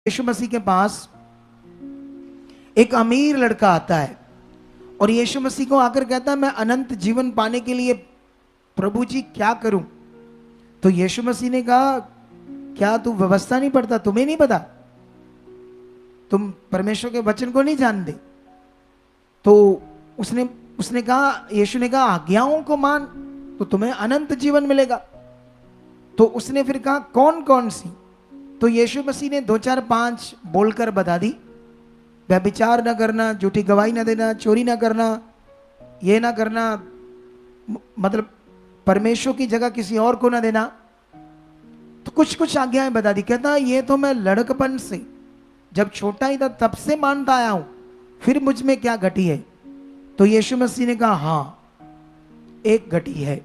यीशु मसीह के पास एक अमीर लड़का आता है और यीशु मसीह को आकर कहता है, मैं अनंत जीवन पाने के लिए प्रभु जी क्या करूं? तो यीशु मसीह ने कहा, क्या तू व्यवस्था नहीं पढ़ता? तुम्हें नहीं पता? तुम परमेश्वर के वचन को नहीं जानते? तो उसने उसने कहा, यीशु ने कहा, आज्ञाओं को मान तो तुम्हें अनंत जीवन मिलेगा। तो उसने फिर कहा, कौन कौन सी? तो यीशु मसीह ने 2 4 5 बोलकर बता दी। व्यभिचार न करना, झूठी गवाही न देना, चोरी न करना, ये ना करना, मतलब परमेश्वर की जगह किसी और को ना देना। तो कुछ कुछ आज्ञाएं बता दी। कहता ये तो मैं लड़कपन से, जब छोटा ही था तब से मानता आया हूं, फिर मुझ में क्या घटी है? तो यीशु मसीह ने कहा, हां एक घटी है,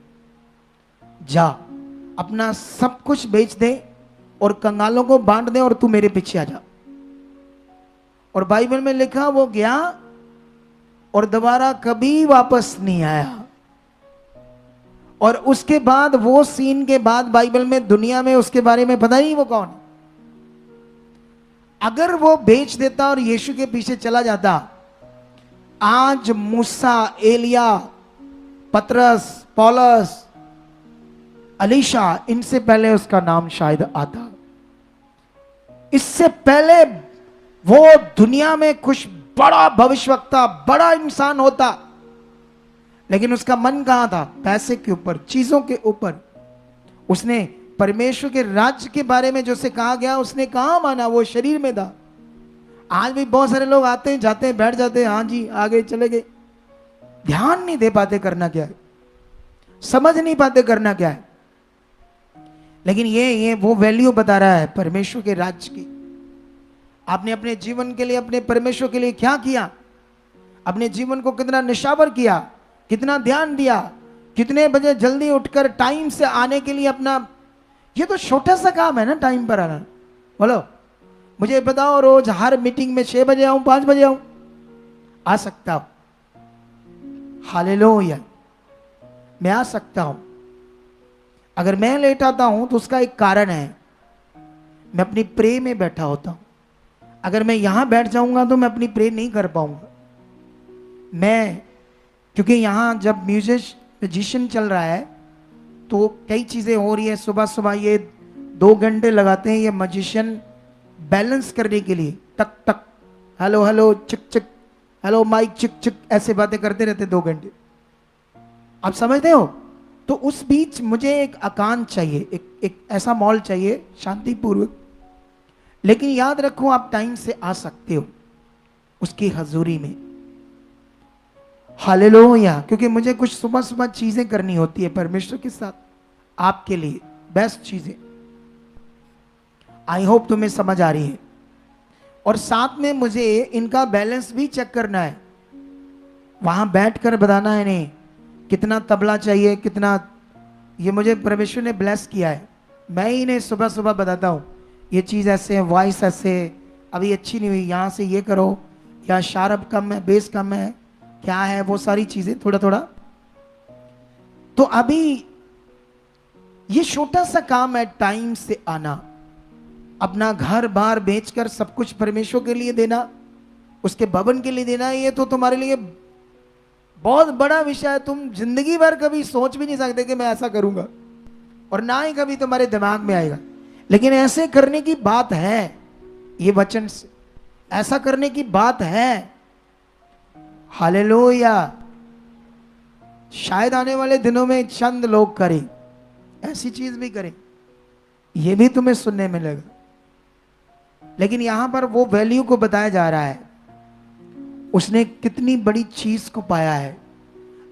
जा अपना सब कुछ बेच दे और कंगालों को बांट दे और तू मेरे पीछे आ जा। और बाइबल में लिखा, वो गया और दोबारा कभी वापस नहीं आया। और उसके बाद, वो सीन के बाद बाइबल में, दुनिया में उसके बारे में पता नहीं वो कौन। अगर वो बेच देता और यीशु के पीछे चला जाता, आज मूसा, एलिया, पतरस, पौलस, अलीशा, इनसे पहले उसका नाम शायद आता। इससे पहले वो दुनिया में कुछ बड़ा भविष्यवक्ता, बड़ा इंसान होता। लेकिन उसका मन कहां था? पैसे के ऊपर, चीजों के ऊपर। उसने परमेश्वर के राज्य के बारे में जो से कहा गया, उसने कहां माना? वो शरीर में था। आज भी बहुत सारे लोग आते हैं, जाते हैं, बैठ जाते हैं, हाँ जी आगे चले गए। ध्यान नहीं दे पाते करना क्या है, समझ नहीं पाते करना क्या है। लेकिन ये वो वैल्यू बता रहा है परमेश्वर के राज्य की। आपने अपने जीवन के लिए, अपने परमेश्वर के लिए क्या किया? अपने जीवन को कितना निशावर किया, कितना ध्यान दिया, कितने बजे जल्दी उठकर टाइम से आने के लिए अपना, ये तो छोटा सा काम है ना, टाइम पर आना। बोलो मुझे बताओ, रोज हर मीटिंग में 6 बजे आऊं, 5 बजे आऊं? आ सकता हूं। हालेलुया, मैं आ सकता हूं। अगर मैं लेट आता हूं तो उसका एक कारण है, मैं अपनी प्रे में बैठा होता हूं। अगर मैं यहां बैठ जाऊंगा तो मैं अपनी प्रे नहीं कर पाऊंगा। मैं, क्योंकि यहां जब म्यूजिशियन चल रहा है तो कई चीजें हो रही है। सुबह सुबह ये 2 घंटे लगाते हैं ये म्यूजिशियन बैलेंस करने के लिए। टक टक, हेलो हेलो, चिक चिक, हेलो माइक, चिक चिक, ऐसे बातें करते रहते 2 घंटे। आप समझते हो? तो उस बीच मुझे एक एकांत चाहिए, एक ऐसा मॉल चाहिए शांतिपूर्वक। लेकिन याद रखो, आप टाइम से आ सकते हो उसकी हजूरी में। हालेलुया, क्योंकि मुझे कुछ सुबह सुबह चीजें करनी होती है परमेश्वर के साथ, आपके लिए बेस्ट चीजें। आई होप तुम्हें समझ आ रही है। और साथ में मुझे इनका बैलेंस भी चेक करना है। वहां बैठकर बताना है नहीं कितना तबला चाहिए, कितना। ये मुझे परमेश्वर ने ब्लेस किया है, मैं ही इन्हें सुबह सुबह बताता हूं, ये चीज ऐसे है, वॉइस ऐसे, अभी अच्छी नहीं हुई, यहां से ये करो, या शार्प कम है, बेस कम है, क्या है, वो सारी चीजें थोड़ा थोड़ा। तो अभी ये छोटा सा काम है, टाइम से आना, अपना घर बार बेचकर सब कुछ परमेश्वर के लिए देना, उसके भवन के लिए देना। ये तो तुम्हारे लिए बहुत बड़ा विषय है। तुम जिंदगी भर कभी सोच भी नहीं सकते कि मैं ऐसा करूंगा, और ना ही कभी तुम्हारे दिमाग में आएगा। लेकिन ऐसे करने की बात है, ये वचन से ऐसा करने की बात है। हालेलुया। शायद आने वाले दिनों में चंद लोग करें, ऐसी चीज भी करें, ये भी तुम्हें सुनने मिलेगा। लेकिन यहां पर वो वैल्यू को बताया जा रहा है, उसने कितनी बड़ी चीज को पाया है।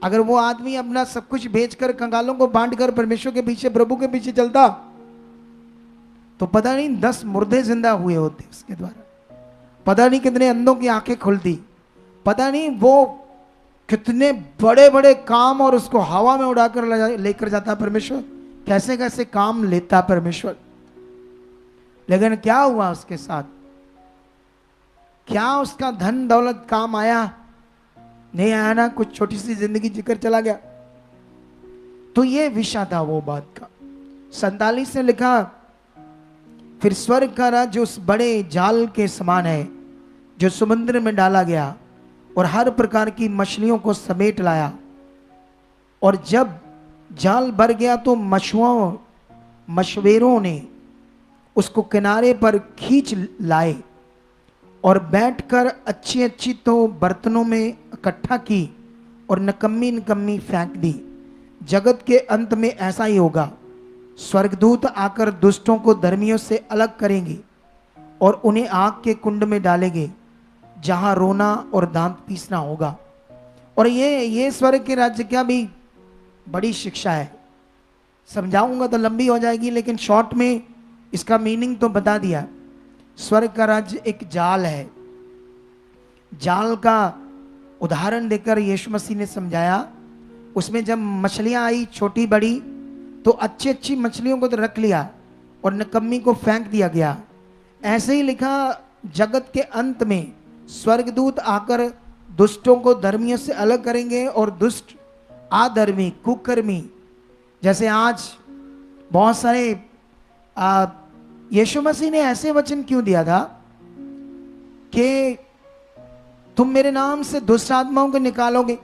अगर वो आदमी अपना सब कुछ बेचकर, कंगालों को बांटकर परमेश्वर के पीछे, प्रभु के पीछे चलता, तो पता नहीं 10 मुर्दे जिंदा हुए होते उसके द्वारा, पता नहीं कितने अंधों की आंखें खुलती, पता नहीं वो कितने बड़े बड़े काम, और उसको हवा में उड़ाकर लेकर जाता परमेश्वर, कैसे कैसे काम लेता परमेश्वर। लेकिन क्या हुआ उसके साथ? क्या उसका धन दौलत काम आया? नहीं आया ना, कुछ छोटी सी जिंदगी जीकर चला गया। तो ये विषय था वो बात का। 47 ने लिखा, फिर स्वर्ग का राज्य उस बड़े जाल के समान है जो समुद्र में डाला गया और हर प्रकार की मछलियों को समेट लाया। और जब जाल भर गया तो मछुआरों ने उसको किनारे पर खींच लाए और बैठकर अच्छी अच्छी तो बर्तनों में इकट्ठा की और नकम्मी नकम्मी फेंक दी। जगत के अंत में ऐसा ही होगा। स्वर्गदूत आकर दुष्टों को धर्मियों से अलग करेंगे और उन्हें आग के कुंड में डालेंगे जहां रोना और दांत पीसना होगा। और ये स्वर्ग के राज्य क्या भी बड़ी शिक्षा है। समझाऊंगा तो लंबी हो जाएगी, लेकिन शॉर्ट में इसका मीनिंग तो बता दिया। स्वर्ग का राज्य एक जाल है। जाल का उदाहरण देकर यीशु मसीह ने समझाया। उसमें जब मछलियां आई छोटी बड़ी, तो अच्छी अच्छी मछलियों को तो रख लिया और नकम्मी को फेंक दिया गया। ऐसे ही लिखा, जगत के अंत में स्वर्गदूत आकर दुष्टों को धर्मियों से अलग करेंगे और दुष्ट आधर्मी कुकर्मी, जैसे आज बहुत सारे यीशु मसीह ने ऐसे वचन क्यों दिया था कि तुम मेरे नाम से दुष्ट आत्माओं को निकालोगे,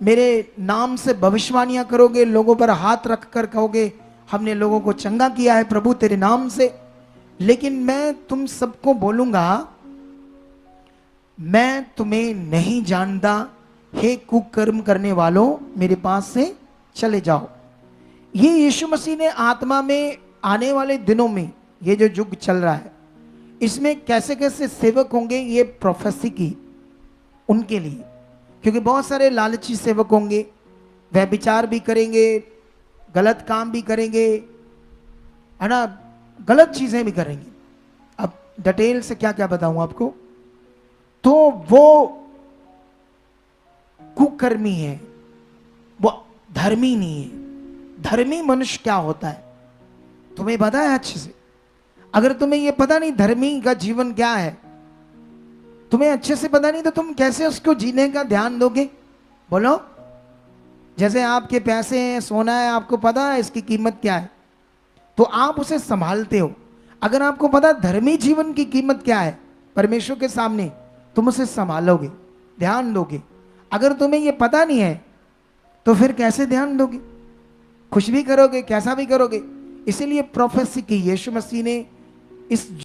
मेरे नाम से भविष्यवाणियां करोगे, लोगों पर हाथ रख कर कहोगे हमने लोगों को चंगा किया है प्रभु तेरे नाम से, लेकिन मैं तुम सबको बोलूंगा मैं तुम्हें नहीं जानता, हे कुकर्म करने वालों मेरे पास से चले जाओ। ये यीशु मसीह ने आत्मा में आने वाले दिनों में, ये जो युग चल रहा है इसमें कैसे कैसे सेवक होंगे, ये प्रोफेसी की उनके लिए। क्योंकि बहुत सारे लालची सेवक होंगे, वह विचार भी करेंगे, गलत काम भी करेंगे, है ना, गलत चीजें भी करेंगे। अब डिटेल से क्या क्या बताऊं आपको, तो वो कुकर्मी है, वो धर्मी नहीं है। धर्मी मनुष्य क्या होता है तुम्हें पता है अच्छे से? अगर तुम्हें यह पता नहीं धर्मी का जीवन क्या है, तुम्हें अच्छे से पता नहीं, तो तुम कैसे उसको जीने का ध्यान दोगे? बोलो। जैसे आपके पैसे हैं, सोना है, आपको पता है इसकी कीमत क्या है, तो आप उसे संभालते हो। अगर आपको पता धर्मी जीवन की कीमत क्या है परमेश्वर के सामने, तुम उसे संभालोगे, ध्यान दोगे। अगर तुम्हें यह पता नहीं है तो फिर कैसे ध्यान दोगे? कुछ भी करोगे, कैसा भी करोगे। इसीलिए प्रोफेसी की यीशु मसीह ने इस